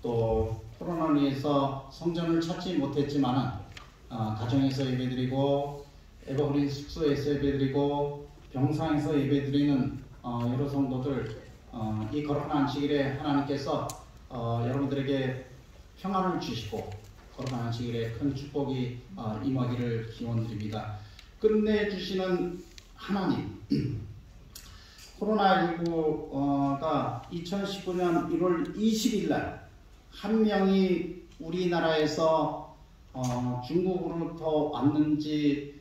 또 코로나로 인해서 성전을 찾지 못했지만은 가정에서 예배드리고 에버그린 숙소에서 예배드리고 병상에서 예배드리는 여러 성도들 이 거룩한 안식일에 하나님께서 여러분들에게 평안을 주시고 거룩한 안식일에 큰 축복이 임하기를 기원드립니다. 끝내주시는 하나님, 코로나19가 2019년 1월 20일 날 한 명이 우리나라에서 중국으로부터 왔는지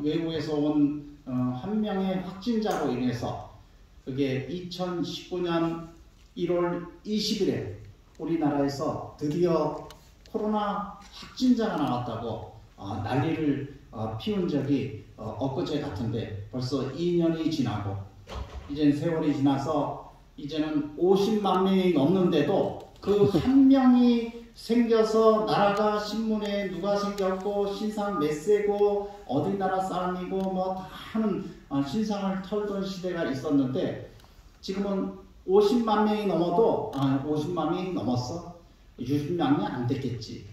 외국에서 온 한 명의 확진자로 인해서 그게 2019년 1월 20일에 우리나라에서 드디어 코로나 확진자가 나왔다고 난리를 피운 적이 엊그제 같은데 벌써 2년이 지나고 이젠 세월이 지나서 이제는 50만 명이 넘는데도 그 한 명이 생겨서 나라가 신문에 누가 생겼고 신상 몇 세고 어디 나라 사람이고 뭐 다 하는 신상을 털던 시대가 있었는데 지금은 50만 명이 넘어도 50만 명이 넘었어? 60명이 안 됐겠지.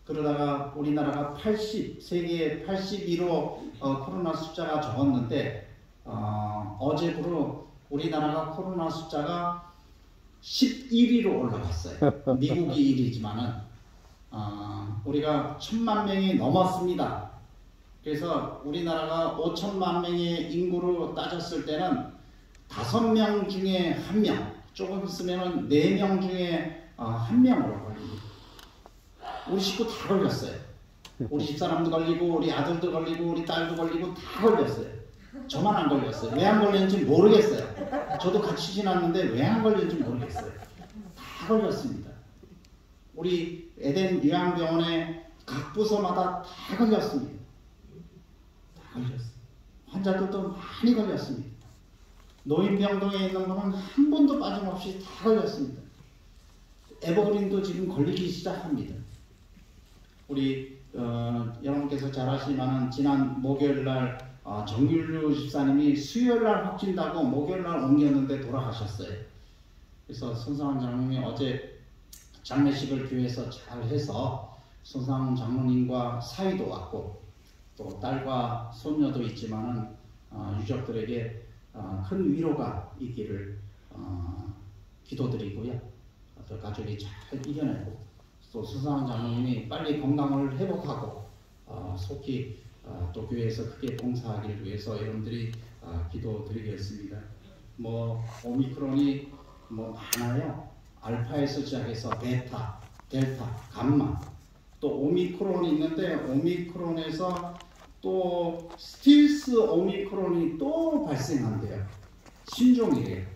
그러다가 우리나라가 세계 82로 코로나 숫자가 적었는데 어제부로 우리나라가 코로나 숫자가 11위로 올라갔어요. 미국이 1위지만은 우리가 1000만 명이 넘었습니다. 그래서 우리나라가 5천만 명의 인구로 따졌을 때는 5명 중에 1명, 조금 있으면은 4명 중에 1명으로 걸립니다. 우리 식구 다 걸렸어요. 우리 집사람도 걸리고 우리 아들도 걸리고 우리 딸도 걸리고 다 걸렸어요. 저만 안 걸렸어요. 왜 안 걸렸는지 모르겠어요. 저도 같이 지났는데 왜 안 걸렸는지 모르겠어요. 다 걸렸습니다. 우리 에덴 요양병원에 각 부서마다 다 걸렸습니다. 다 걸렸어요. 환자들도 많이 걸렸습니다. 노인병동에 있는 분은 한 번도 빠짐없이 다 걸렸습니다. 에버그린도 지금 걸리기 시작합니다. 우리 여러분께서 잘 아시지만 지난 목요일날 정율류 집사님이 수요일날 확진다고 목요일날 옮겼는데 돌아가셨어요. 그래서 손상환 장로님이 어제 장례식을 교회에서 잘 해서 손상환 장로님과 사위도 왔고 또 딸과 손녀도 있지만은 유족들에게 큰 위로가 있기를 기도드리고요. 또 가족이 잘 이겨내고 또 손상환 장로님이 빨리 건강을 회복하고 속히 또 교회에서 크게 봉사하기를 위해서 여러분들이 기도드리겠습니다. 뭐 오미크론이 뭐 많아요. 알파에서 시작해서 베타, 델타, 감마 또 오미크론이 있는데 오미크론에서 또 스틸스 오미크론이 또 발생한대요. 신종이래요.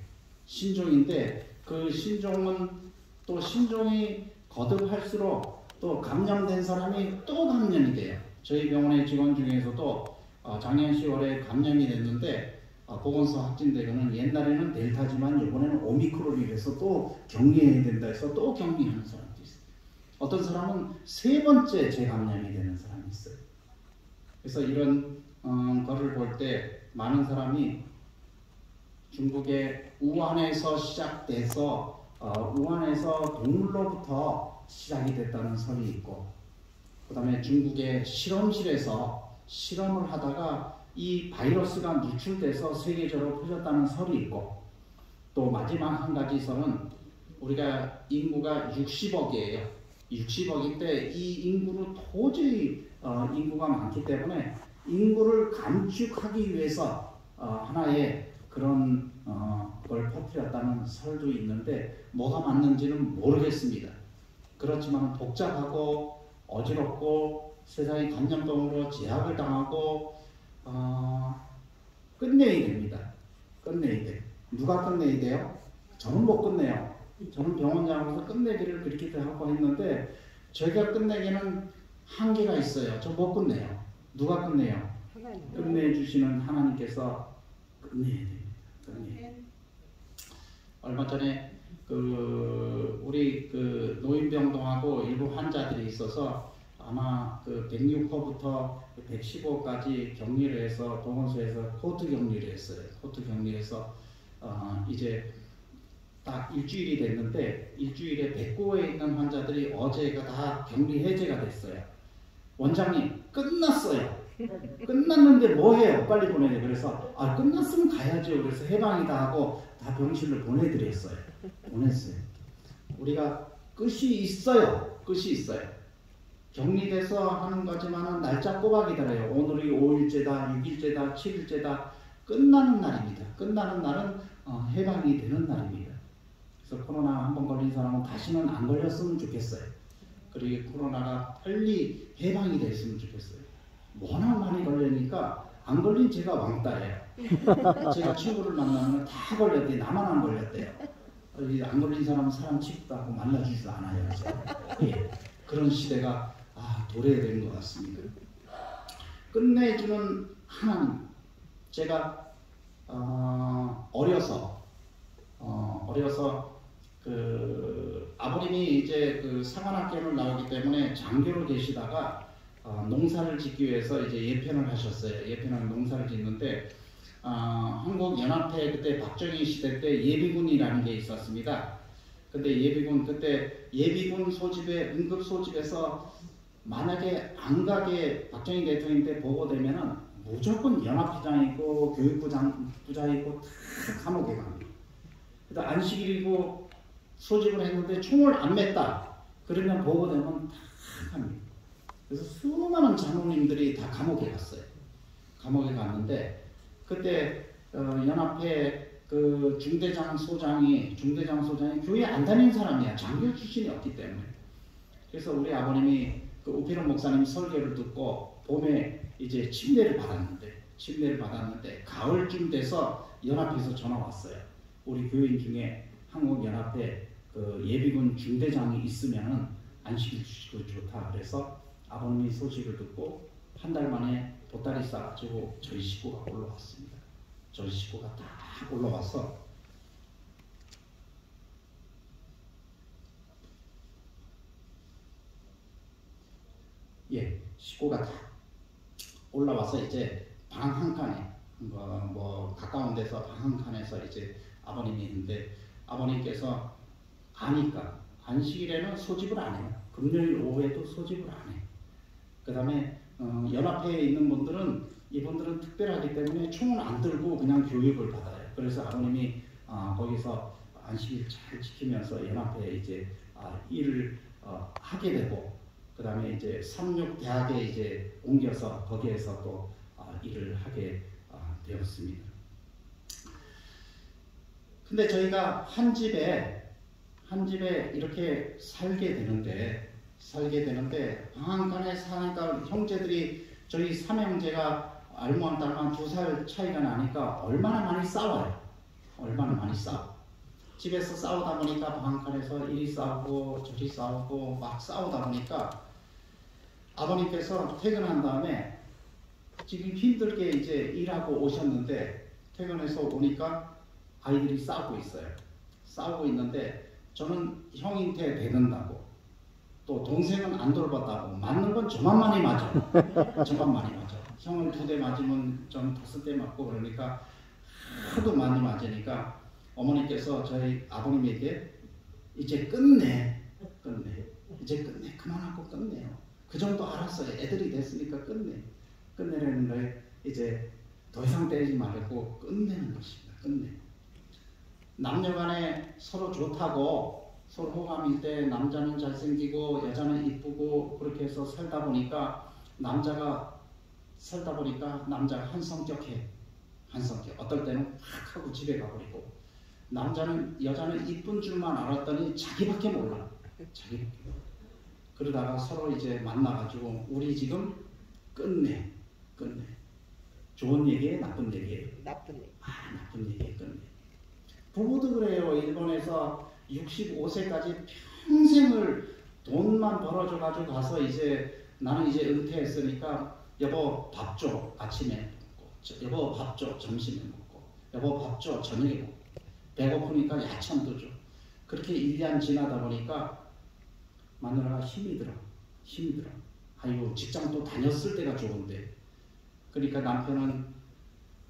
신종인데 그 신종은 또 신종이 거듭할수록 또 감염된 사람이 또 감염이 돼요. 저희 병원의 직원 중에서도 작년 10월에 감염이 됐는데 보건소 확진되고는 옛날에는 델타지만 이번에는 오미크론이 돼서 또 격리해야 된다 해서 또 격리하는 사람도 있어요. 어떤 사람은 3번째 재감염이 되는 사람이 있어요. 그래서 이런 거를 볼 때 많은 사람이 중국의 우한에서 시작돼서 우한에서 동물로부터 시작이 됐다는 설이 있고 그 다음에 중국의 실험실에서 실험을 하다가 이 바이러스가 누출돼서 세계적으로 퍼졌다는 설이 있고 또 마지막 한 가지 설은 우리가 인구가 60억이에요. 60억인데 이 인구로 도저히 인구가 많기 때문에 인구를 감축하기 위해서 하나의 그런 걸 퍼뜨렸다는 설도 있는데 뭐가 맞는지는 모르겠습니다. 그렇지만 복잡하고 어지럽고 세상이 감염병으로 제약을 당하고 끝내야 됩니다. 끝내야 돼. 누가 끝내야 돼요? 저는 못 끝내요. 저는 병원장으로서 끝내기를 그렇게 하고 했는데 저희가 끝내기는 한계가 있어요. 저 못 끝내요. 누가 끝내요? 끝내주시는 하나님께서 끝내야 됩니다. 끝내야. 얼마 전에 우리 노인병동하고 일부 환자들이 있어서 아마 106호부터 115호까지 격리를 해서 보건소에서 코트 격리를 했어요. 코트 격리해서 이제 딱 일주일이 됐는데 일주일에 백구에 있는 환자들이 어제가 다 격리 해제가 됐어요. 원장님 끝났어요. 끝났는데 뭐해요? 빨리 보내요. 그래서 끝났으면 가야죠. 그래서 해방이다 하고 다 병실로 보내드렸어요. 보냈어요. 우리가 끝이 있어요. 끝이 있어요. 격리돼서 하는 거지만은 날짜 꼬박이더래요. 오늘이 5일째다, 6일째다, 7일째다. 끝나는 날입니다. 끝나는 날은 해방이 되는 날입니다. 그래서 코로나 한번 걸린 사람은 다시는 안 걸렸으면 좋겠어요. 그리고 코로나가 빨리 해방이 됐으면 좋겠어요. 워낙 많이 걸리니까 안 걸린 제가 왕따예요. 제가 친구를 만나면 다 걸렸대. 나만 안 걸렸대요. 안 걸린 사람은 사람 취급도 하고 만나주지도 않아요. 예, 그런 시대가 도래된 것 같습니다. 끝내주는 하나님. 제가 어려서 아버님이 이제 그 상관학교를 나오기 때문에 장교로 계시다가 농사를 짓기 위해서 이제 예편을 하셨어요. 예편은 농사를 짓는데 한국연합회 그때 박정희 시대 때 예비군이라는 게 있었습니다. 근데 예비군 그때 예비군 소집에 응급 소집에서 만약에 안 가게 박정희 대통령 때 보고되면은 무조건 연합회장이고 교육부장이고 다 감옥에 갑니다. 그래서 안식일이고 소집을 했는데 총을 안 맸다. 그러면 보고되면 다 갑니다. 그래서 수많은 장로님들이 다 감옥에 갔어요. 감옥에 갔는데 그때 연합회 그 중대장 소장이 교회 안 다니는 사람이야. 장교 출신이었기 때문에. 그래서 우리 아버님이 그 우필원 목사님 설교를 듣고 봄에 이제 침례를 받았는데 가을쯤 돼서 연합회에서 전화 왔어요. 우리 교인 중에 한국연합회 그 예비군 중대장이 있으면은 안식일 주시고 좋다. 그래서 아버님이 소식을 듣고 한 달 만에 보따리 싸가지고 저희 식구가 올라왔습니다. 저희 식구가 다 올라와서 식구가 다 올라와서 이제 방 한 칸에 뭐 가까운 데서 방 한 칸에서 이제 아버님이 있는데 아버님께서 아니까 안식일에는 소집을 안 해요. 금요일 오후에도 소집을 안 해. 그 다음에 연합회에 있는 분들은 이분들은 특별하기 때문에 총을 안 들고 그냥 교육을 받아요. 그래서 아버님이 거기서 안식일 잘 지키면서 연합회에 이제 일을 하게 되고 그 다음에 이제 삼육대학에 이제 옮겨서 거기에서 또 일을 하게 되었습니다. 근데 저희가 한 집에 이렇게 살게 되는데 방 한 칸에 사니까 형제들이 저희 삼형제가 알모한 딸만 2살 차이가 나니까 얼마나 많이 싸워요. 집에서 싸우다 보니까 방 한 칸에서 이리 싸우고 저리 싸우고 막 싸우다 보니까 아버님께서 퇴근한 다음에 지금 힘들게 이제 일하고 오셨는데 퇴근해서 오니까 아이들이 싸우고 있어요. 싸우고 있는데 저는 형한테 대든다고 또 동생은 안 돌봤다고 맞는 건 저만 많이 맞아. 형은 2대 맞으면 전 5대 맞고 그러니까 하도 많이 맞으니까 어머니께서 저희 아버님에게 이제 끝내 그만하고 끝내요. 그 정도 알았어요. 애들이 됐으니까 끝내라는 거에 이제 더 이상 때리지 말고 끝내는 것입니다. 남녀간에 서로 좋다고 서로 호감일 때 남자는 잘생기고 여자는 이쁘고 그렇게 해서 살다 보니까 남자가 한 성격해. 어떨 때는 확 하고 집에 가버리고 여자는 이쁜 줄만 알았더니 자기밖에 몰라. 그러다가 서로 이제 만나가지고 우리 지금 끝내. 좋은 얘기예요? 나쁜 얘기예요? 나쁜 얘기예요. 끝내. 부부도 그래요. 일본에서 65세까지 평생을 돈만 벌어줘가지고 가서 이제 나는 이제 은퇴했으니까 여보 밥 줘. 아침에 먹고. 여보 밥 줘. 점심에 먹고. 여보 밥 줘. 저녁에 먹고. 배고프니까 야참도 줘. 그렇게 1년 지나다 보니까 마누라가 힘이 들어. 아이고 직장도 다녔을 때가 좋은데. 그러니까 남편은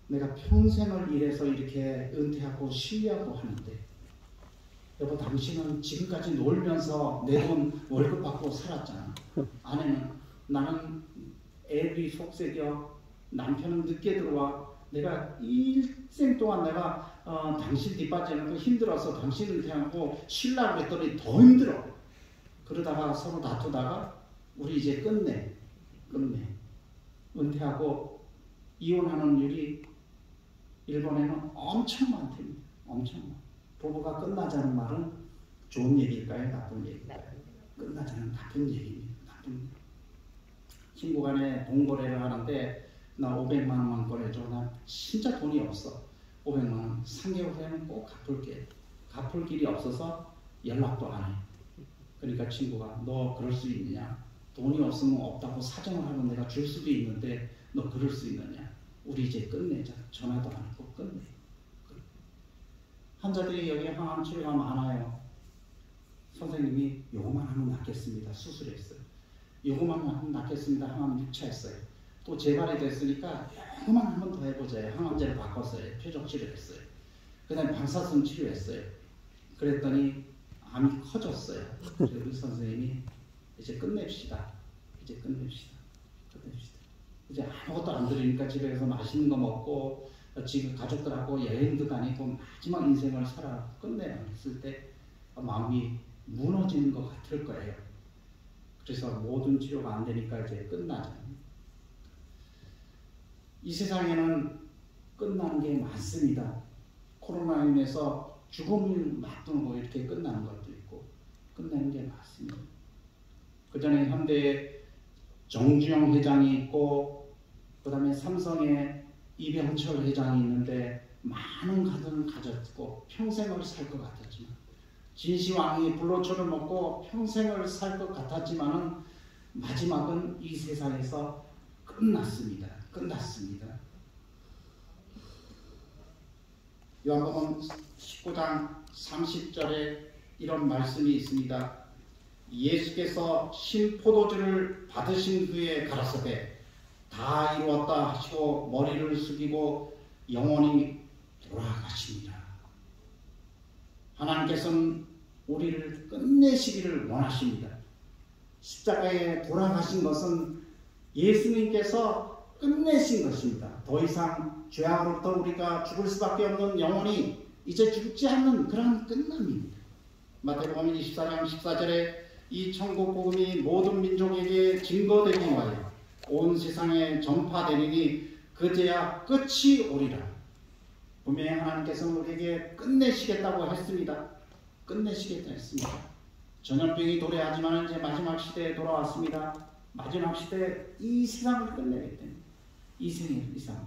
내가 평생을 일해서 이렇게 은퇴하고 쉬려고 하는데 여보, 당신은 지금까지 놀면서 내 돈 월급 받고 살았잖아. 아내는 나는 애들이 속색여, 남편은 늦게 들어와, 내가 일생 동안 내가 당신 뒷바지는 힘들어서 당신을 대하고 쉬려고 했더니 더 힘들어. 그러다가 서로 다투다가 우리 이제 끝내. 은퇴하고 이혼하는 일이 일본에는 엄청 많답니다. 엄청 많아. 부부가 끝나자는 말은 좋은 얘기일까요? 나쁜 얘기일까요? 끝나자는 나쁜 얘기입니다. 나쁜 얘기. 친구 간에 돈 거래를 하는데 나 500만 원만 꺼내줘. 나 진짜 돈이 없어. 500만 원 3개월 후에는 꼭 갚을게. 갚을 길이 없어서 연락도 안 해. 그러니까 친구가 너 그럴 수 있느냐? 돈이 없으면 없다고 사정을 하면 내가 줄 수도 있는데 너 그럴 수 있느냐? 우리 이제 끝내자. 전화도 안 하고 끝내. 환자들이 여기 항암 치료가 많아요. 선생님이 요거만 하면 낫겠습니다. 수술했어요. 요거만 하면 낫겠습니다. 항암 6차 했어요. 또 재발이 됐으니까 요거만 한 번 더 해보자. 항암제를 바꿨어요. 표적 치료했어요. 그 다음에 방사선 치료했어요. 그랬더니 암이 커졌어요. 그래서 우리 선생님이 이제 끝냅시다. 이제 아무것도 안 들으니까 집에서 맛있는 거 먹고 지금 가족들하고 여행도 다니고 마지막 인생을 살아 끝내봤을 때 마음이 무너지는 것 같을 거예요. 그래서 모든 치료가 안 되니까 이제 끝나죠. 이 세상에는 끝나는 게 많습니다. 코로나로 인해서 죽음을 맞두고 이렇게 끝나는 것도 있고 끝내는 게 많습니다. 그 전에 현대에 정주영 회장이 있고 그 다음에 삼성에 이병철 회장이 있는데 많은 가정을 가졌고 평생을 살 것 같았지만 진시황이 불로초를 먹고 평생을 살 것 같았지만은 마지막은 이 세상에서 끝났습니다. 요한복음 19장 30절에 이런 말씀이 있습니다. 예수께서 신포도주를 받으신 후에 가라사대 다 이루었다 하시고 머리를 숙이고 영원히 돌아가십니다. 하나님께서는 우리를 끝내시기를 원하십니다. 십자가에 돌아가신 것은 예수님께서 끝내신 것입니다. 더 이상 죄악으로부터 우리가 죽을 수밖에 없는 영혼이 이제 죽지 않는 그런 끝남입니다. 마태복음 24장 14절에 이 천국 복음이 모든 민족에게 증거되기 위하여 온 세상에 전파되리니 그제야 끝이 오리라. 분명히 하나님께서는 우리에게 끝내시겠다고 했습니다. 끝내시겠다 했습니다. 전염병이 도래하지만 이제 마지막 시대에 돌아왔습니다. 마지막 시대에 이 세상을 끝내기 때문에 이 세상.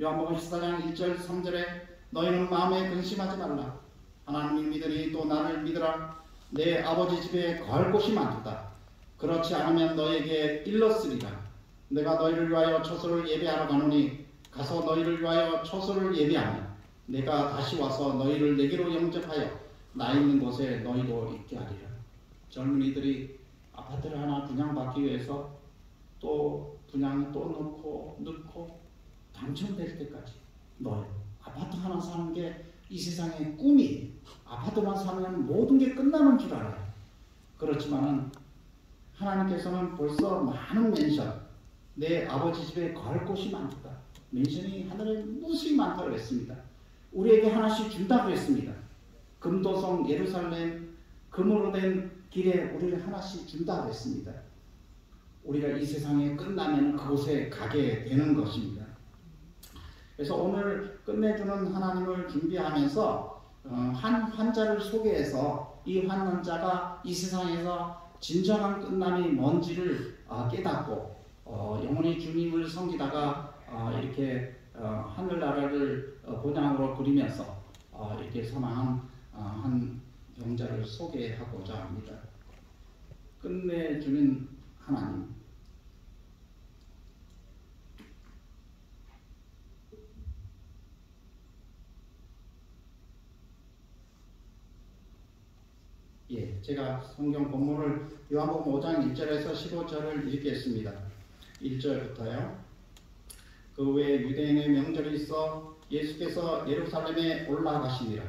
요한복음 14장 1절 3절에 너희는 마음에 근심하지 말라. 하나님을 믿으니 또 나를 믿으라. 내 아버지 집에 거할 곳이 많도다. 그렇지 않으면 너에게 일렀으리라. 내가 너희를 위하여 처소를 예비하러 가노니 가서 너희를 위하여 처소를 예비하며 내가 다시 와서 너희를 내게로 영접하여 나 있는 곳에 너희도 있게 하리라. 젊은이들이 아파트를 하나 분양받기 위해서 또 분양 또 넣고 당첨될 때까지 넣어요. 아파트 하나 사는 게 이 세상의 꿈이 아파트만 사면 모든 게 끝나는 줄 알아요. 그렇지만은 하나님께서는 벌써 많은 맨션, 내 아버지 집에 거할 곳이 많다. 맨션이 하늘에 무수히 많다고 했습니다. 우리에게 하나씩 준다고 했습니다. 금도성 예루살렘 금으로 된 길에 우리를 하나씩 준다고 했습니다. 우리가 이 세상에 끝나면 그곳에 가게 되는 것입니다. 그래서 오늘 끝내주는 하나님을 준비하면서 한 환자를 소개해서 이 환자가 이 세상에서 진정한 끝남이 뭔지를 깨닫고 영원히 주님을 섬기다가 이렇게 하늘나라를 본향으로 그리면서 이렇게 사망한 한 병자를 소개하고자 합니다. 끝내주는 하나님. 예, 제가 성경 본문을 요한복음 5장 1절에서 15절을 읽겠습니다. 1절부터요. 그 후에 유대인의 명절이 있어 예수께서 예루살렘에 올라가시니라.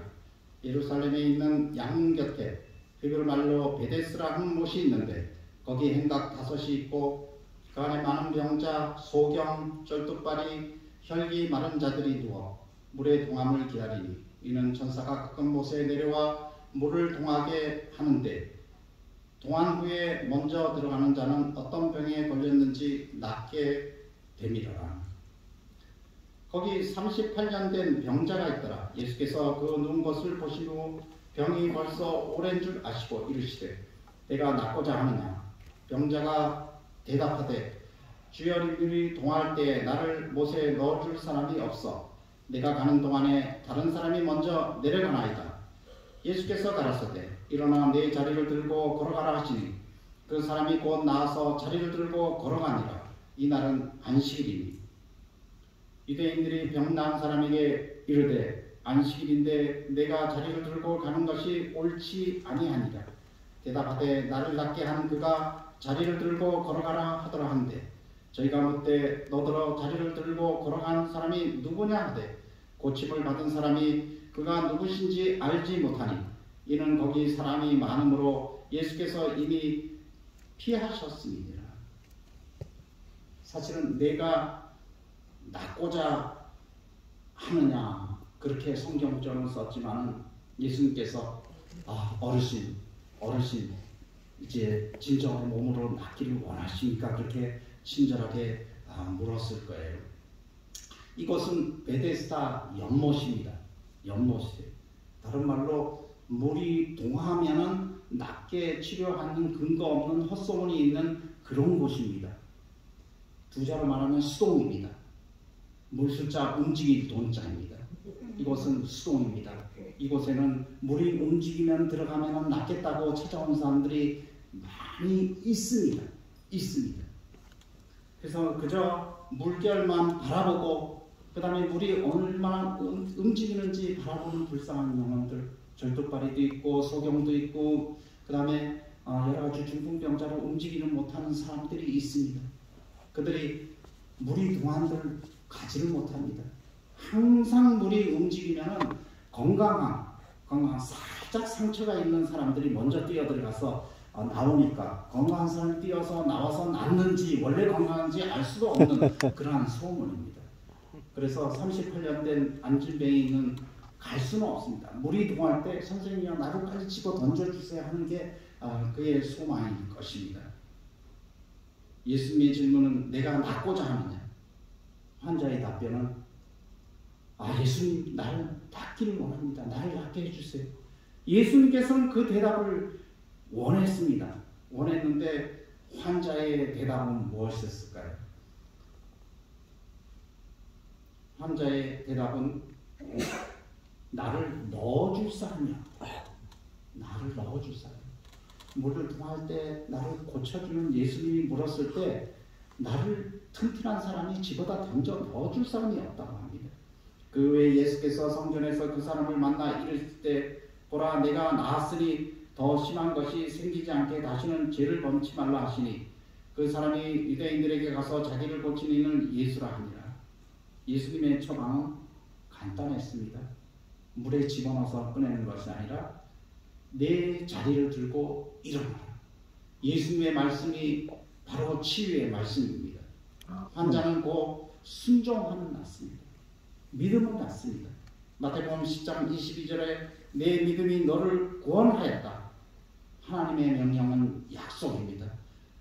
예루살렘에 있는 양문 곁에 히브리 말로 베데스라 하는 못이 있는데 거기 행각 5이 있고 그 안에 많은 병자, 소경, 쩔뚝발이, 혈기 마른 자들이 누워 물의 동함을 기다리니 이는 천사가 가끔 못에 내려와 물을 동하게 하는데 동한 후에 먼저 들어가는 자는 어떤 병에 걸렸는지 낫게 됨이라. 거기 38년 된 병자가 있더라. 예수께서 그 누운 것을 보신 후 병이 벌써 오랜 줄 아시고 이르시되 내가 낫고자 하느냐. 병자가 대답하되 주여 이들이 동할 때에 나를 못에 넣어줄 사람이 없어 내가 가는 동안에 다른 사람이 먼저 내려가나이다. 예수께서 가라사대 일어나 내 자리를 들고 걸어가라 하시니 그 사람이 곧 나와서 자리를 들고 걸어가니라. 이날은 안식일이니 유대인들이 병 나은 사람에게 이르되 안식일인데 내가 자리를 들고 가는 것이 옳지 아니하니라. 대답하되 나를 낫게 하는 그가 자리를 들고 걸어가라 하더라 한데 저희가 묻되 너더러 자리를 들고 걸어간 사람이 누구냐 하되 고침을 받은 사람이 그가 누구신지 알지 못하니 이는 거기 사람이 많으므로 예수께서 이미 피하셨음이니라. 사실은 내가 낫고자 하느냐 그렇게 성경적으로 썼지만 예수님께서 어르신 이제 진정으로 몸으로 낫기를 원하십니까? 그렇게 친절하게 물었을 거예요. 이것은 베데스다 연못입니다. 연못이에요. 다른 말로 물이 동하면은 낫게 치료하는 근거 없는 헛소문이 있는 그런 곳입니다. 두자로 말하면 수동입니다. 물숫자 움직일 돈자입니다. 이곳은 수동입니다. 이곳에는 물이 움직이면 들어가면 낫겠다고 찾아온 사람들이 많이 있습니다. 그래서 그저 물결만 바라보고 그 다음에 물이 얼마나 움직이는지 바라보는 불쌍한 영혼들, 절뚝발이도 있고 소경도 있고 그 다음에 여러 가지 중풍병자로 움직이는 못하는 사람들이 있습니다. 그들이 물이 동안들 가지를 못합니다. 항상 물이 움직이면 건강한 살짝 상처가 있는 사람들이 먼저 뛰어들어가서 나오니까 건강한 사람이 뛰어서 나와서 낫는지 원래 건강한지 알 수도 없는 그러한 소문입니다. 그래서 38년 된 안진뱅이는 갈 수는 없습니다. 물이 동할 때 선생님이요 나를 빨리 집어 던져주세요 하는 게 그의 소망일 것입니다. 예수님의 질문은 내가 낫고자 하느냐. 환자의 답변은 예수님 나를 낫기를 원합니다. 나를 낫게 해주세요. 예수님께서는 그 대답을 원했는데 환자의 대답은 무엇이었을까요? 환자의 대답은 나를 넣어줄 사람이야. 나를 넣어줄 사람. 물을 동할 때 나를 고쳐주는 예수님이 물었을 때 나를 튼튼한 사람이 집어다 던져 넣어줄 사람이 없다고 합니다. 그 외에 예수께서 성전에서 그 사람을 만나 이르실 때 보라 내가 나았으니 더 심한 것이 생기지 않게 다시는 죄를 범치 말라 하시니 그 사람이 유대인들에게 가서 자기를 고친 이는 예수라 하니라. 예수님의 처방은 간단했습니다. 물에 집어넣어서 꺼내는 것이 아니라 내 자리를 들고 일어나라. 예수님의 말씀이 바로 치유의 말씀입니다. 환자는 곧 순종하면 낫습니다. 믿음은 낫습니다. 마태복음 10장 22절에 내 믿음이 너를 구원하였다. 하나님의 명령은 약속입니다.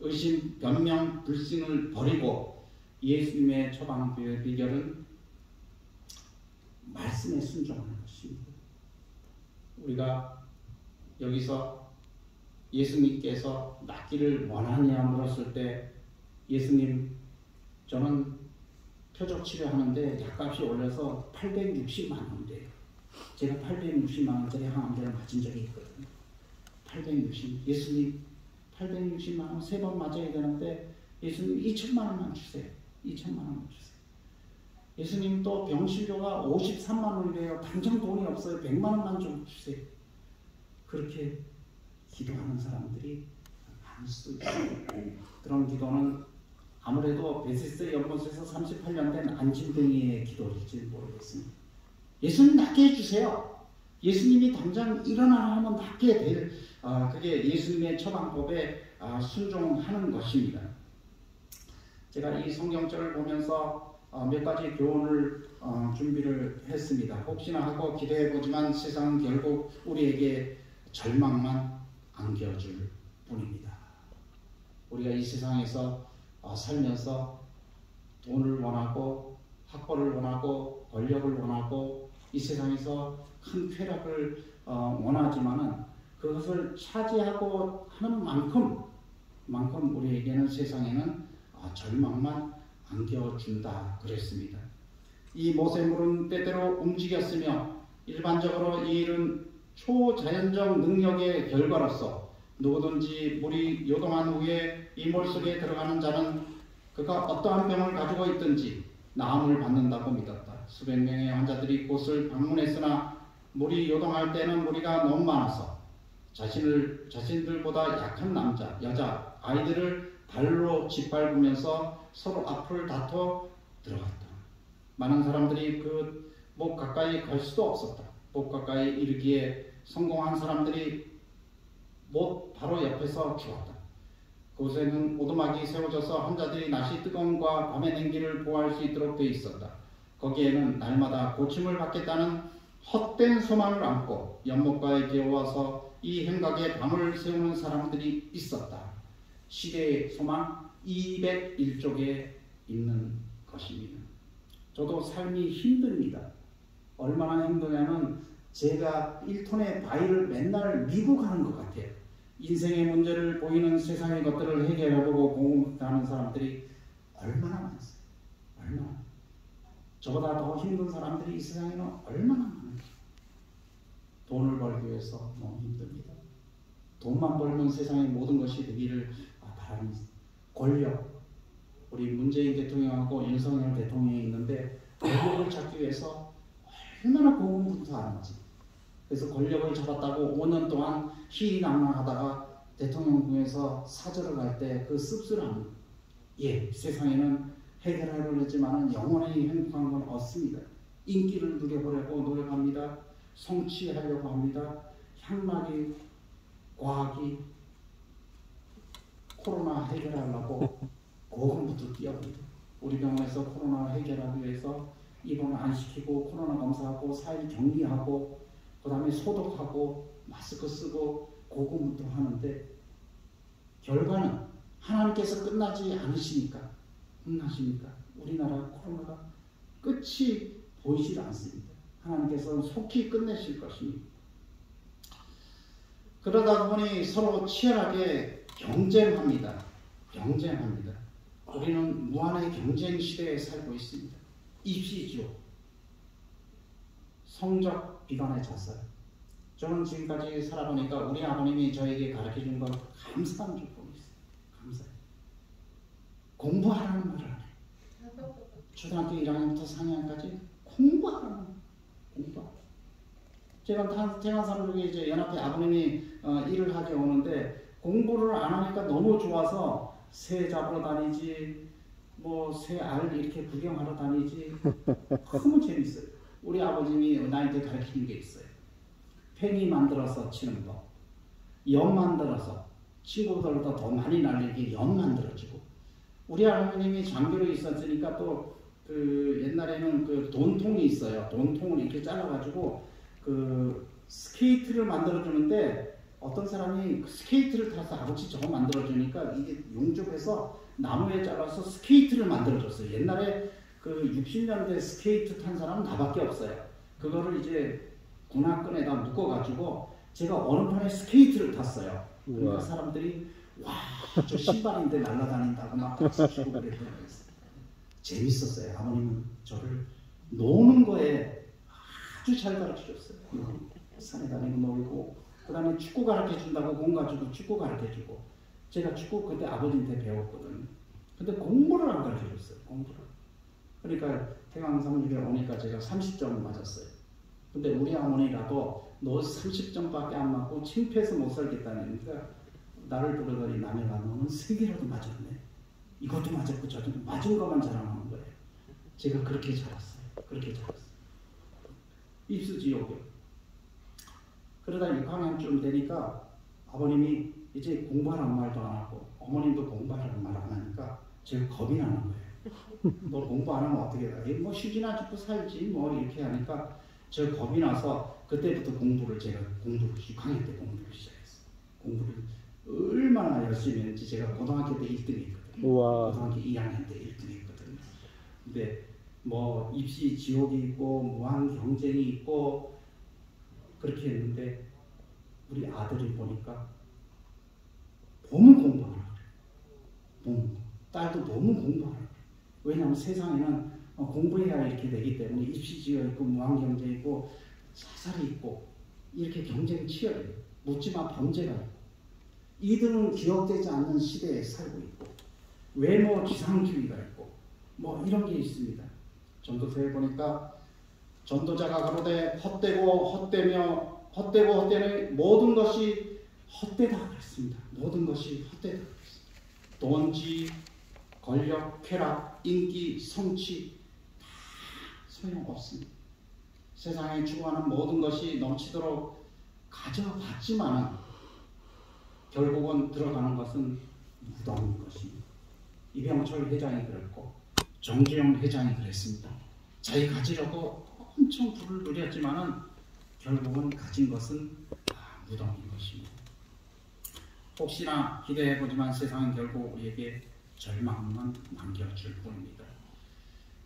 의심, 변명, 불신을 버리고 예수님의 처방 비결은 말씀에 순종하는 것입니다. 우리가 여기서 예수님께서 낫기를 원하냐 물었을 때 예수님 저는 표적 치료하는데 약값이 올려서 860만 원대요. 제가 860만 원짜리 항암제를 맞은 적이 있거든요. 860 예수님 860만 원 3번 맞아야 되는데 예수님 2천만 원만 주세요. 2천만 원만 주세요. 예수님 또 병실료가 53만 원이래요. 당장 돈이 없어요. 100만 원만 좀 주세요. 그렇게 기도하는 사람들이 많을 수 있습니다. 그런 기도는 아무래도 베데스다 연못에서 38년 된 안진뱅이의 기도일지 모르겠습니다. 예수님 낫게 해주세요. 예수님이 당장 일어나라 하면 낫게 될 그게 예수님의 처방법에 순종하는 것입니다. 제가 이 성경절을 보면서 몇 가지 교훈을 준비를 했습니다. 혹시나 하고 기도해 보지만 세상은 결국 우리에게 절망만 안겨줄 뿐입니다. 우리가 이 세상에서 살면서 돈을 원하고 학벌을 원하고 권력을 원하고 이 세상에서 큰 쾌락을 원하지만은 그것을 차지하고 하는 만큼 우리에게는 세상에는 절망만 안겨준다 그랬습니다. 이 모세물은 때때로 움직였으며 일반적으로 이 일은 초자연적 능력의 결과로서 누구든지 물이 요동한 후에 이 물 속에 들어가는 자는 그가 어떠한 병을 가지고 있든지 나음을 받는다고 믿었다. 수백 명의 환자들이 곳을 방문했으나 물이 요동할 때는 무리가 너무 많아서 자신들보다 약한 남자, 여자, 아이들을 발로 짓밟으면서 서로 앞을 다퉈 들어갔다. 많은 사람들이 그 목 가까이 갈 수도 없었다. 목 가까이 이르기에 성공한 사람들이 못 바로 옆에서 죽었다. 그곳에는 오두막이 세워져서 환자들이 낮이 뜨거움과 밤의 냉기를 보호할 수 있도록 되어 있었다. 거기에는 날마다 고침을 받겠다는 헛된 소망을 안고 연못가에 기어와서 이 행각에 밤을 새우는 사람들이 있었다. 시대의 소망 201쪽에 있는 것입니다. 저도 삶이 힘듭니다. 얼마나 힘드냐면 제가 1톤의 바위를 맨날 미고 가는 것 같아요. 인생의 문제를 보이는 세상의 것들을 해결해보고 공부하는 사람들이 얼마나 많았어요. 얼마나. 저보다 더 힘든 사람들이 이 세상에는 얼마나 많아요. 돈을 벌기 위해서 너무 힘듭니다. 돈만 벌면 세상의 모든 것이 되기를 바랍니다. 권력. 우리 문재인 대통령하고 윤석열 대통령이 있는데 권력을 잡기 위해서 얼마나 고군분투하는지. 그래서 권력을 잡았다고 5년 동안 희희낙락하다가 대통령궁에서 사절을 갈 때 그 씁쓸함. 세상에는 해결하려고 했지만 영원히 행복한 건 없습니다. 인기를 누려보려고 노력합니다. 성취하려고 합니다. 향락이, 과학이, 코로나 해결하려고 고군분투 뛰어듭니다. 우리 병원에서 코로나 해결하기 위해서 입원을 안 시키고 코로나 검사하고 4일 격리하고 그 다음에 소독하고 마스크 쓰고 고군분투 하는데 결과는 하나님께서 끝나지 않으시니까 우리나라 코로나가 끝이 보이질 않습니다. 하나님께서는 속히 끝내실 것입니다. 그러다 보니 서로 치열하게 경쟁합니다. 우리는 무한의 경쟁 시대에 살고 있습니다. 입시지옥, 성적 비관에 찼어요. 저는 지금까지 살아보니까 우리 아버님이 저에게 가르쳐준 건 감사한 조건이 있어요. 감사해요. 공부하라는 말을 안 해요. 초등학교 1학년부터 4학년까지 공부하라는 공부하라. 제가 태어난 사람 중에 이제 연합회 아버님이 일을 하게 오는데 공부를 안 하니까 너무 좋아서 새 잡으러 다니지 새 알 이렇게 구경하러 다니지 너무 재밌어요. 우리 아버님이 나한테 가르치는 게 있어요. 팽이 만들어서 치는 거, 연 만들어서 친구들보다 더 많이 날리게 연 만들어주고. 우리 아버님이 장교로 있었으니까 또 그 옛날에는 그 돈통이 있어요. 돈통을 이렇게 잘라가지고 그 스케이트를 만들어주는데 어떤 사람이 스케이트를 타서 아버지 저거 만들어주니까 이게 용접해서 나무에 잘라서 스케이트를 만들어줬어요. 옛날에 그 60년대 스케이트 탄 사람은 나밖에 없어요. 그거를 이제 군화끈에다 묶어가지고 제가 얼음판에 스케이트를 탔어요. 그러니까 사람들이 와, 저 신발인데 날아다닌다고 막 박수 치고 그랬던 거였어요. 재밌었어요. 아버님은 저를 노는 거에 아주 잘 가르쳐줬어요. 산에 다니고 놀고 그 다음에 축구 가르쳐준다고 공 가지고 축구 가르쳐주고. 제가 축구 그때 아버지한테 배웠거든요. 근데 공부를 안 가르쳐줬어요. 공부를. 그러니까 태광상주에 오니까 제가 30점을 맞았어요. 근데 우리 어머니라도 너 30점밖에 안 맞고 창피해서 못 살겠다니까 나를 부르더니 남해가 너는 3개라도 맞았네. 이것도 맞았고 저도 맞은 것만 자랑하는 거예요. 제가 그렇게 자랐어요. 입수지옥이요. 그러다 6학년쯤 되니까 아버님이 이제 공부하라는 말도 안 하고 어머님도 공부하라는 말 안 하니까 제가 겁이 나는 거예요. 너 공부 안 하면 어떻게 해? 뭐 쉬지나 죽고 살지 뭐 이렇게 하니까 제가 겁이 나서 그때부터 공부를 6학년 때 공부를 시작했어요. 공부를 얼마나 열심히 했는지 제가 고등학교 때 1등 했거든요. 우와. 고등학교 2학년 때 1등 했거든요. 근데 뭐 입시 지옥이 있고 무한 경쟁이 있고 그렇게 했는데 우리 아들이 보니까 너무 공부하라 그래요. 딸도 너무 공부하라 그래요. 왜냐하면 세상에는 공부해야 이렇게 되기 때문에 입시 지옥 있고 무한 경쟁 있고 사살이 있고 이렇게 경쟁이 치열해요. 묻지마 범죄가 있고 2등은 기억되지 않는 시대에 살고 있고 외모 지상주의가 있고 뭐 이런 게 있습니다. 전도서에 보니까 전도자가 가로되 헛되고 헛되는 모든 것이 헛되다 그랬습니다. 모든 것이 헛되다 그랬습니다. 돈지, 권력, 쾌락, 인기, 성취 다 소용없습니다. 세상에 추구하는 모든 것이 넘치도록 가져갔지만 결국은 들어가는 것은 무덤인 것입니다. 이병철 회장이 그랬고 정주영 회장이 그랬습니다. 자기 가지려고 엄청 부를 누렸지만은 결국은 가진 것은 무덤인 것입니다. 혹시나 기대해보지만 세상은 결국 우리에게 절망만 남겨줄 뿐입니다.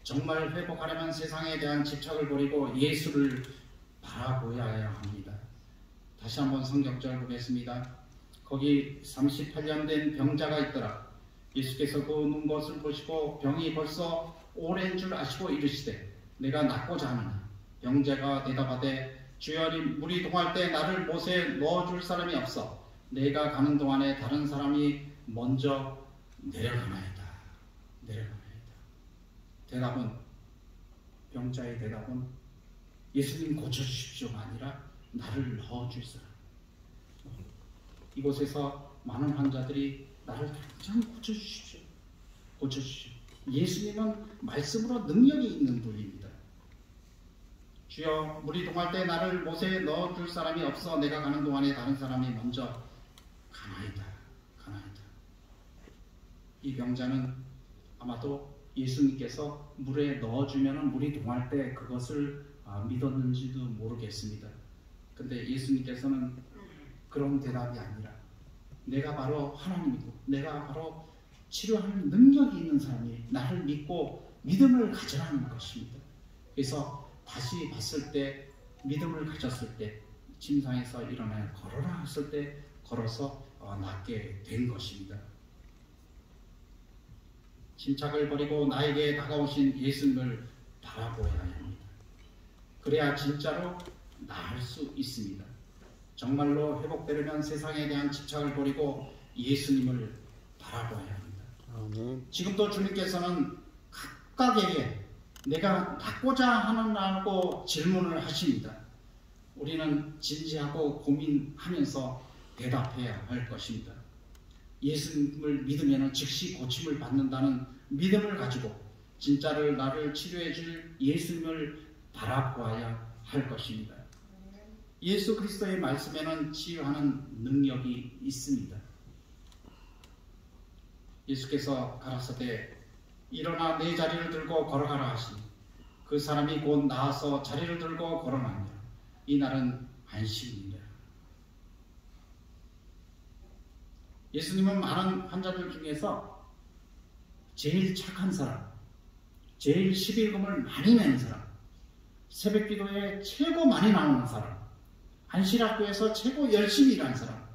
정말 회복하려면 세상에 대한 집착을 버리고 예수를 바라보아야 합니다. 다시 한번 성경절 보겠습니다. 거기 38년 된 병자가 있더라. 예수께서 그 눈것을 보시고 병이 벌써 오랜 줄 아시고 이르시되 내가 낫고자 하느냐. 병자가 대답하되 주여 물이 동할 때 나를 못에 넣어줄 사람이 없어. 내가 가는 동안에 다른 사람이 먼저 내려가나이다. 대답은 병자의 대답은 예수님 고쳐주십시오가 아니라 나를 넣어줄 사람. 이곳에서 많은 환자들이 나를 당장 고쳐주십시오. 예수님은 말씀으로 능력이 있는 분입니다. 주여 물이 동할 때 나를 못에 넣어줄 사람이 없어. 내가 가는 동안에 다른 사람이 먼저 가나이다. 이 병자는 아마도 예수님께서 물에 넣어주면 물이 동할 때 그것을 믿었는지도 모르겠습니다. 근데 예수님께서는 그런 대답이 아니라 내가 바로 하나님이고 내가 바로 치료하는 능력이 있는 사람이 나를 믿고 믿음을 가져라는 것입니다. 그래서 다시 봤을 때 믿음을 가졌을 때 침상에서 일어나 걸어라 했을 때 걸어서 낫게 된 것입니다. 침착을 버리고 나에게 다가오신 예수님을 바라보아야 합니다. 그래야 진짜로 나을 수 있습니다. 정말로 회복되려면 세상에 대한 집착을 버리고 예수님을 바라보아야 합니다. 아멘. 지금도 주님께서는 각각에게 내가 낫고자 하느냐고 질문을 하십니다. 우리는 진지하고 고민하면서 대답해야 할 것입니다. 예수님을 믿으면 즉시 고침을 받는다는 믿음을 가지고 진짜를 나를 치료해 줄 예수님을 바라보아야 할 것입니다. 예수 그리스도의 말씀에는 치유하는 능력이 있습니다. 예수께서 가라사대 일어나 내 자리를 들고 걸어가라 하시니 그 사람이 곧 나아서 자리를 들고 걸어나니라. 이날은 안식일이라. 예수님은 많은 환자들 중에서 제일 착한 사람, 제일 11금을 많이 내는 사람, 새벽기도에 최고 많이 나오는 사람, 안식학교에서 최고 열심히 일하는 사람,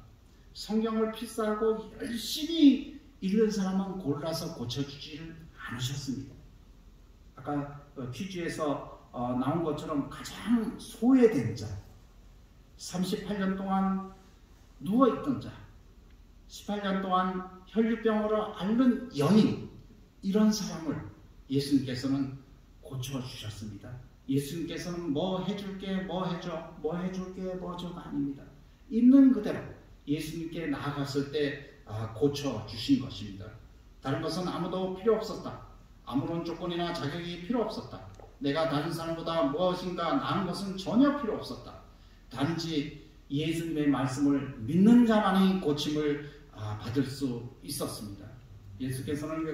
성경을 필사하고 열심히 읽는 사람만 골라서 고쳐주지를 않으셨습니다. 아까 퀴즈에서 나온 것처럼 가장 소외된 자, 38년 동안 누워있던 자, 18년 동안 혈류병으로 앓는 여인, 이런 사람을 예수님께서는 고쳐주셨습니다. 예수님께서는 뭐 해줄게, 뭐 해줘가 아닙니다. 있는 그대로 예수님께 나아갔을 때 고쳐주신 것입니다. 다른 것은 아무도 필요 없었다. 아무런 조건이나 자격이 필요 없었다. 내가 다른 사람보다 무엇인가 나은 것은 전혀 필요 없었다. 단지 예수님의 말씀을 믿는 자만이 고침을 받을 수 있었습니다. 예수께서는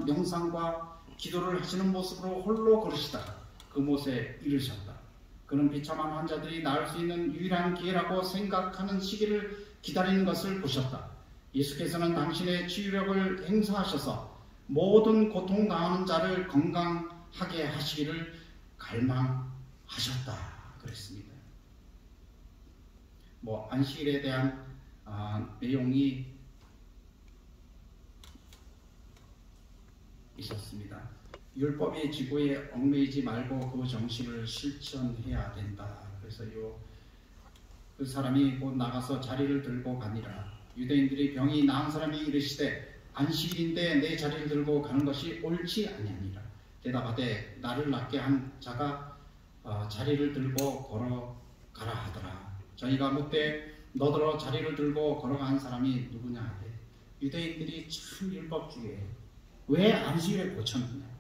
명상과 기도를 하시는 모습으로 홀로 걸으시다가 그곳에 이르셨다. 그는 비참한 환자들이 나을 수 있는 유일한 기회라고 생각하는 시기를 기다리는 것을 보셨다. 예수께서는 당신의 치유력을 행사하셔서 모든 고통 당하는 자를 건강하게 하시기를 갈망하셨다 그랬습니다. 안식일에 대한 내용이 있었습니다. 율법의 지고에 얽매이지 말고 그 정신을 실천해야 된다. 그래서 그 사람이 곧 나가서 자리를 들고 가니라. 유대인들이 병이 나은 사람이 이르시되 안식일인데 내 자리를 들고 가는 것이 옳지 아니하니라. 대답하되 나를 낫게 한 자가 자리를 들고 걸어가라 하더라. 저희가 묻되 너더러 자리를 들고 걸어간 사람이 누구냐 하되 유대인들이 참 율법주의에 왜 안식일에 고쳤느냐.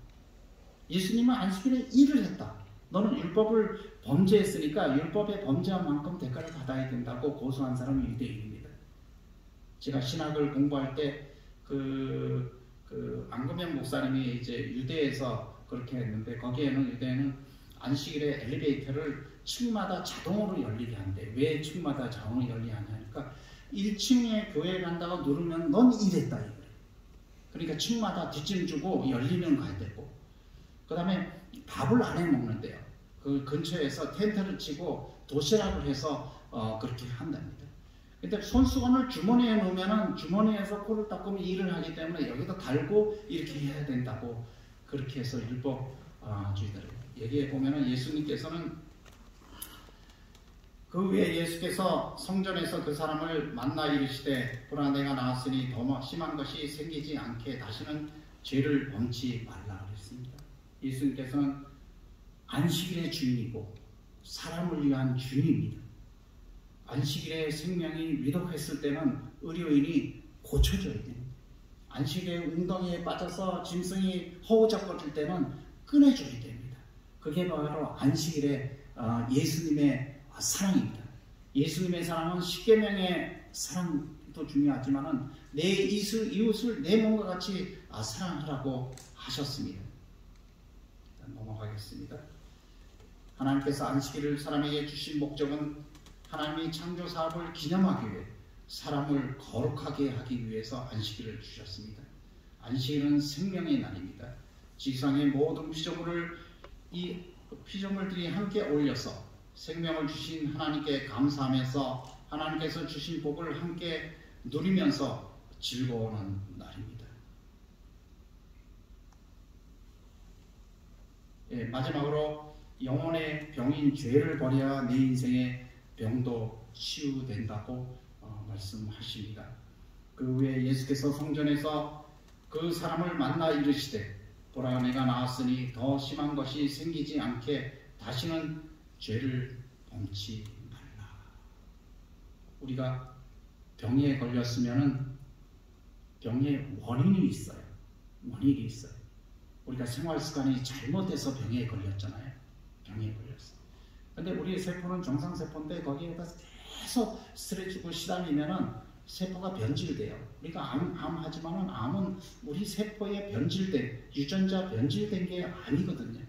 예수님은 안식일에 일을 했다. 너는 율법을 범죄했으니까 율법에 범죄한 만큼 대가를 받아야 된다고 고소한 사람이 유대인입니다. 제가 신학을 공부할 때 안금영 목사님이 이제 유대에서 그렇게 했는데 거기에는 유대에는 안식일에 엘리베이터를 층마다 자동으로 열리게 한대. 왜 층마다 자동으로 열리게 하냐니까 1층에 교회 간다고 누르면 넌 일했다 이거래. 그러니까 층마다 뒷짐 주고 열리면 가야 되고 그 다음에 밥을 안 해 먹는데요. 그 근처에서 텐트를 치고 도시락을 해서 그렇게 한답니다. 근데 손수건을 주머니에 넣으면 주머니에서 코를 닦으면 일을 하기 때문에 여기다 달고 이렇게 해야 된다고 그렇게 해서 율법주의자를 얘기해 보면 예수님께서는 그 후에 예수께서 성전에서 그 사람을 만나 이르시되 보라 내가 나왔으니 더 심한 것이 생기지 않게 다시는 죄를 범치 말라 그랬습니다. 예수님께서는 안식일의 주인이고 사람을 위한 주인입니다. 안식일에 생명이 위독했을 때는 의료인이 고쳐줘야 됩니다. 안식일에 웅덩이에 빠져서 짐승이 허우적거릴 때는 꺼내줘야 됩니다. 그게 바로 안식일의 예수님의 사랑입니다. 예수님의 사랑은 십계명의 사랑도 중요하지만 내 이웃을 내 몸과 같이 사랑하라고 하셨습니다. 넘어가겠습니다. 하나님께서 안식일을 사람에게 주신 목적은 하나님이 창조 사업을 기념하기 위해 사람을 거룩하게 하기 위해서 안식일을 주셨습니다. 안식일은 생명의 날입니다. 지상의 모든 피조물들이 함께 어울려서 생명을 주신 하나님께 감사하면서 하나님께서 주신 복을 함께 누리면서 즐거워하는 날입니다. 마지막으로 영혼의 병인 죄를 버려야 내 인생의 병도 치유된다고 말씀하십니다. 그 후에 예수께서 성전에서 그 사람을 만나 이르시되 보라 내가 나왔으니 더 심한 것이 생기지 않게 다시는 죄를 범치 말라. 우리가 병에 걸렸으면 병의 원인이 있어요. 원인이 있어요. 우리가 생활 습관이 잘못돼서 병에 걸렸잖아요. 병에 걸렸어. 근데 우리 세포는 정상세포인데 거기에다 계속 스트레스 주고 시달리면은 세포가 변질돼요. 우리가 암하지만은 암은 우리 세포에 변질된 유전자 변질된 게 아니거든요.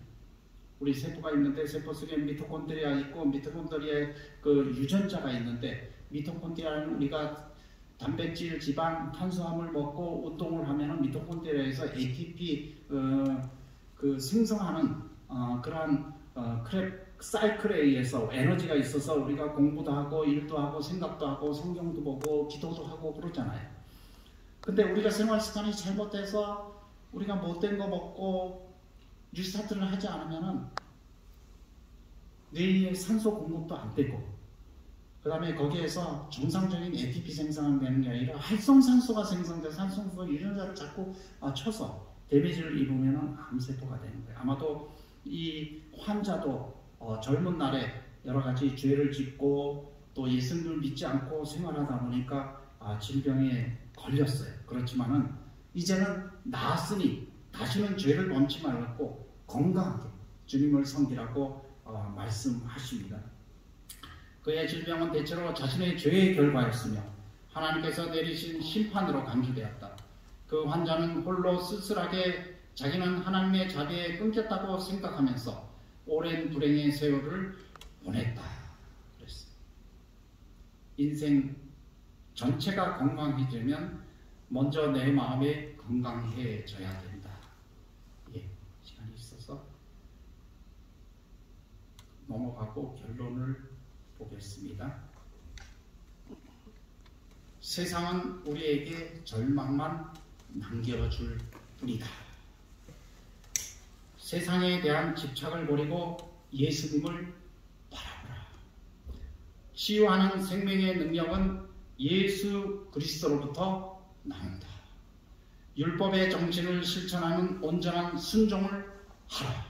우리 세포가 있는데 세포 속에 미토콘드리아 있고 미토콘드리아에 그 유전자가 있는데 미토콘드리아는 우리가 단백질, 지방, 탄수화물 먹고 운동을 하면은 미토콘드리아에서 ATP 그 생성하는 그러한 사이클에 의해서 에너지가 있어서 우리가 공부도 하고 일도 하고 생각도 하고 성경도 보고 기도도 하고 그러잖아요. 근데 우리가 생활 습관이 잘못돼서 우리가 못된 거 먹고 리스타트를 하지 않으면은 뇌에 산소 공급도 안 되고 그 다음에 거기에서 정상적인 ATP 생성되는 게 아니라 활성산소가 생성돼서 활성산소 유전자를 자꾸 쳐서 데미지를 입으면 암세포가 되는 거예요. 아마도 이 환자도 젊은 날에 여러 가지 죄를 짓고 또 예수님을 믿지 않고 생활하다 보니까 질병에 걸렸어요. 그렇지만은 이제는 나았으니 다시는 죄를 범치 말고 건강하게 주님을 섬기라고 말씀하십니다. 그의 질병은 대체로 자신의 죄의 결과였으며 하나님께서 내리신 심판으로 간주되었다. 그 환자는 홀로 쓸쓸하게 자기는 하나님의 자비에 끊겼다고 생각하면서 오랜 불행의 세월을 보냈다. 그랬어. 인생 전체가 건강해지면 먼저 내 마음이 건강해져야 된다. 예, 시간이 있어서 넘어가고 결론을 보겠습니다. 세상은 우리에게 절망만 남겨줄 뿐이다. 세상에 대한 집착을 버리고 예수님을 바라보라. 치유하는 생명의 능력은 예수 그리스도로부터 나온다. 율법의 정신을 실천하는 온전한 순종을 하라.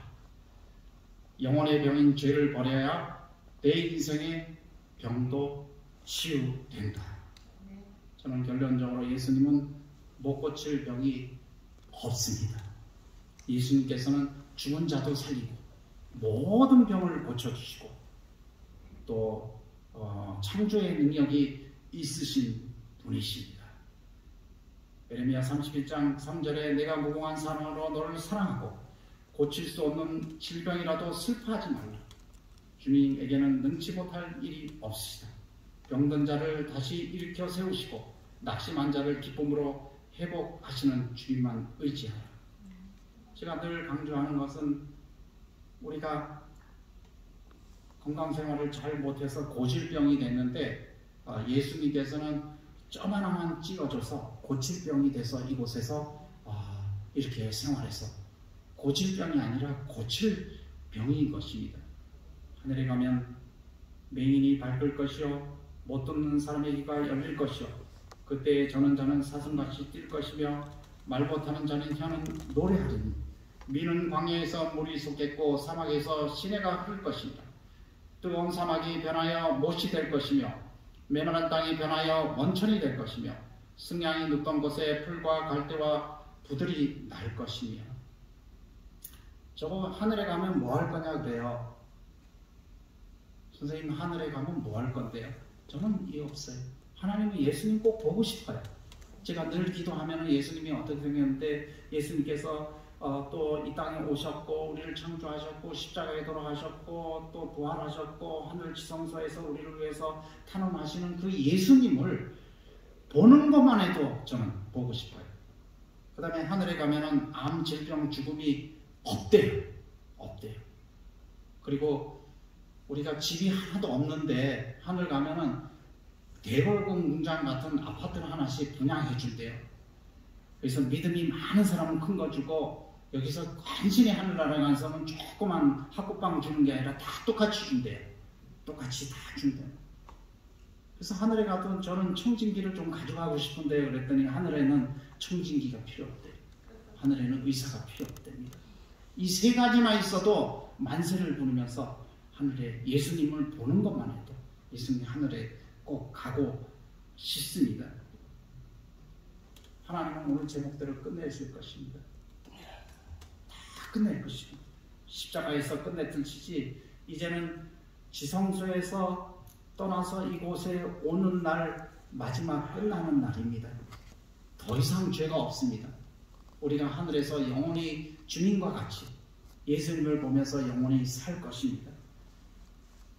영혼의 병인 죄를 버려야 내 인생의 병도 치유된다. 저는 결론적으로 예수님은 못 고칠 병이 없습니다. 예수님께서는 죽은 자도 살리고 모든 병을 고쳐주시고 또 창조의 능력이 있으신 분이십니다. 예레미야 31장 3절에 내가 무궁한 사랑으로 너를 사랑하고 고칠 수 없는 질병이라도 슬퍼하지 말라. 주님에게는 능치 못할 일이 없으시다. 병든 자를 다시 일으켜 세우시고 낙심한 자를 기쁨으로 회복하시는 주님만 의지하라. 제가 늘 강조하는 것은 우리가 건강생활을 잘 못해서 고질병이 됐는데 예수님께서는 점 하나만 찍어줘서 고질병이 돼서 이곳에서 이렇게 생활해서 고질병이 아니라 고칠 병인 것입니다. 하늘에 가면 맹인이 밟을 것이요 못 듣는 사람의 귀가 열릴 것이요 그때 저는 자는 사슴같이 뛸 것이며 말 못하는 자는 혀는 노래하리니 미는 광야에서 물이 솟겠고 사막에서 시내가 흐를 것이니라. 뜨거운 사막이 변하여 못이 될 것이며 메마른 땅이 변하여 원천이 될 것이며 승냥이 눕던 곳에 풀과 갈대와 부들이 날 것이며. 저거 하늘에 가면 뭐 할 거냐 그래요. 선생님 하늘에 가면 뭐 할 건데요? 저는 이해 없어요. 하나님은 예수님 꼭 보고 싶어요. 제가 늘 기도하면 예수님이 어떻게 생겼는데 예수님께서 또 이 땅에 오셨고 우리를 창조하셨고 십자가에 돌아가셨고 또 부활하셨고 하늘 지성소에서 우리를 위해서 탄원하시는 그 예수님을 보는 것만 해도 저는 보고 싶어요. 그 다음에 하늘에 가면은 암, 질병, 죽음이 없대요. 없대요. 그리고 우리가 집이 하나도 없는데 하늘 가면은 대골금 공장 같은 아파트를 하나씩 분양해 준대요. 그래서 믿음이 많은 사람은 큰 거 주고 여기서 간신히 하늘나라에 간 사람은 조그만 학구빵 주는 게 아니라 다 똑같이 준대요. 똑같이 다 준대요. 그래서 하늘에 가도 저는 청진기를 좀 가져가고 싶은데 그랬더니 하늘에는 청진기가 필요 없대요. 하늘에는 의사가 필요 없답니다. 이 세 가지만 있어도 만세를 부르면서 하늘에 예수님을 보는 것만 해도 예수님이 하늘에 꼭 가고 싶습니다. 하나님은 오늘 제목대로 끝내실 것입니다. 다 끝낼 것입니다. 십자가에서 끝냈듯이 이제는 지성소에서 떠나서 이곳에 오는 날 마지막 끝나는 날입니다. 더 이상 죄가 없습니다. 우리가 하늘에서 영원히 주님과 같이 예수님을 보면서 영원히 살 것입니다.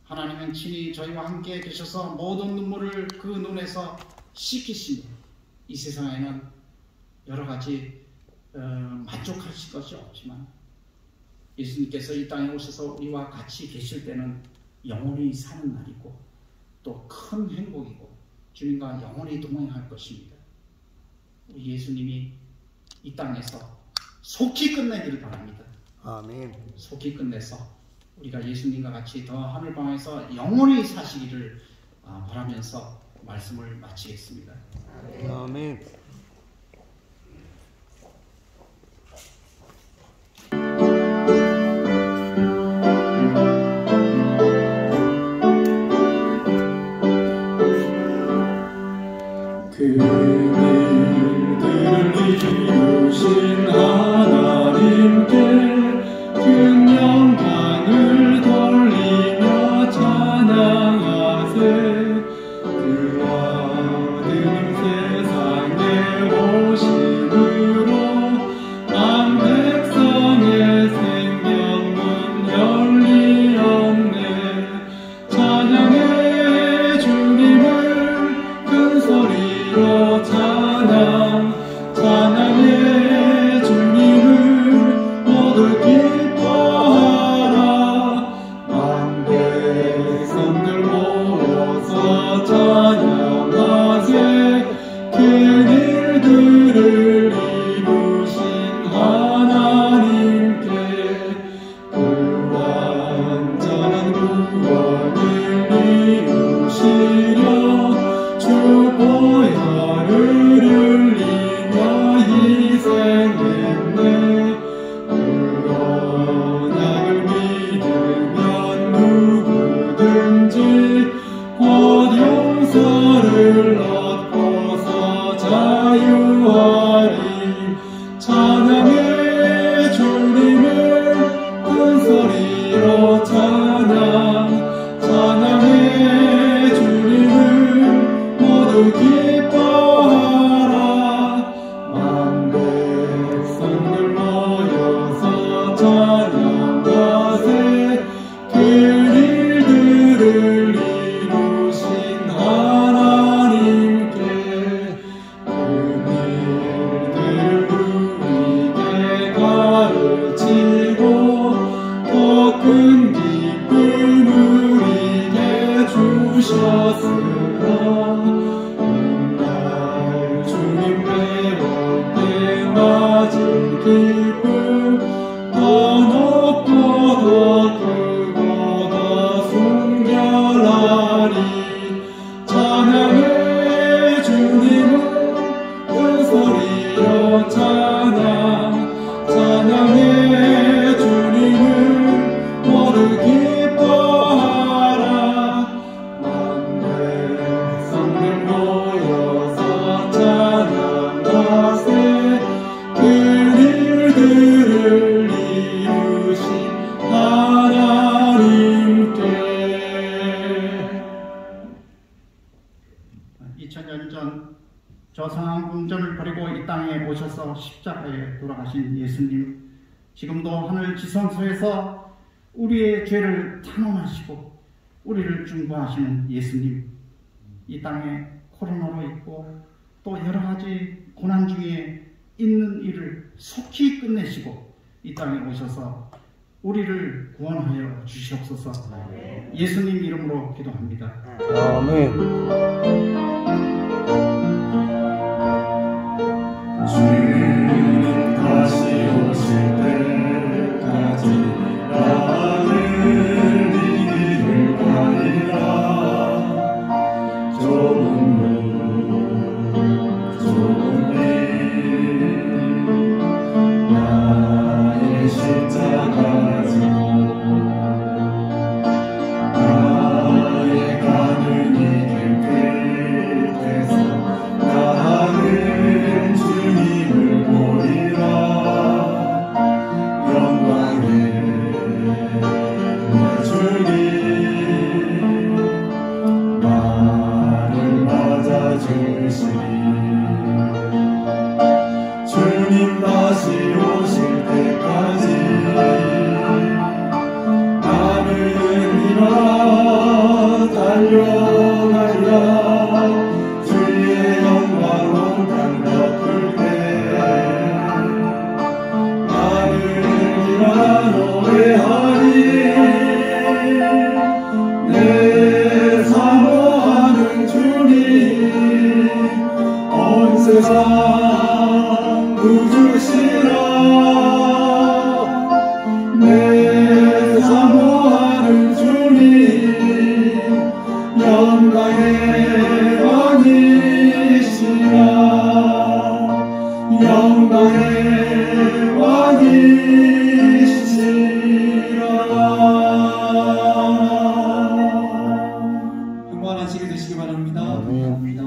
하나님은 친히 저희와 함께 계셔서 모든 눈물을 그 눈에서 씻기시며 이 세상에는 여러 가지 만족하실 것이 없지만 예수님께서 이 땅에 오셔서 우리와 같이 계실 때는 영원히 사는 날이고 또 큰 행복이고 주님과 영원히 동행할 것입니다. 우리 예수님이 이 땅에서 속히 끝내기를 바랍니다. 아멘. 속히 끝내서 우리가 예수님과 같이 더 하늘방에서 영원히 사시기를 바라면서 말씀을 마치겠습니다. 아멘. 그들을 이루신 하나님께 큰 영광을 돌리며 찬양하세 찬양 찬양해 주님을 모두 기뻐하라 만 백성들 모여서 찬양하세 큰 일들을 이루신 하나님께 그 완전한 구원을 이루시려 주 보혈을 흘리며 희생했네 그 언약을 믿으면 누구든지 곧 용서를 얻고서 자유하리 찬양해 주님을 큰 소리로 찬양 찬양해 주님을 모두 기뻐하라 만 백성들 모여서 찬양하세 그 일들을 이루신 하나님께 그 일들을 우리에게 가르치고 더 큰 기쁨을 우리에게 주셨으라 날 주님 배울 때 맞은 기쁨 더 높고 더 크고 더 순결하리 찬양해 주님을 큰 소리로 찬양 찬양해 주님을 모두 기뻐하라 만 백성들 모여서 찬양하세 그 일들을 이루신 하나님께 2000년 전 저 상한 궁전을 버리고 이 땅에 오셔서 십자가에 돌아가신 예수님, 지금도 하늘 지성소에서 우리의 죄를 탄원하시고 우리를 중보하시는 예수님, 이 땅에 코로나로 있고 또 여러 가지 고난 중에 있는 일을 속히 끝내시고 이 땅에 오셔서 우리를 구원하여 주시옵소서. 예수님 이름으로 기도합니다. 주님 다시 오실 때까지 나를 이기를 바리라 좁은 문 좁은 길 나의 십자가 지고 나의 가는 이 길 끝에서 나를 주님을 보리라 영광의 주님 나를 맞아주시리 주님 다시 오실 때까지 나를 일어 달려가리라 주의 영광 온 땅 덮을 때 나를 일어 노래하리 내 사모하는 주님 온 세상 구주시라 내 사모하는 주님 영광의 왕이시라 영광의 왕이시라 평안한 시간 되시기 바랍니다. 감사합니다.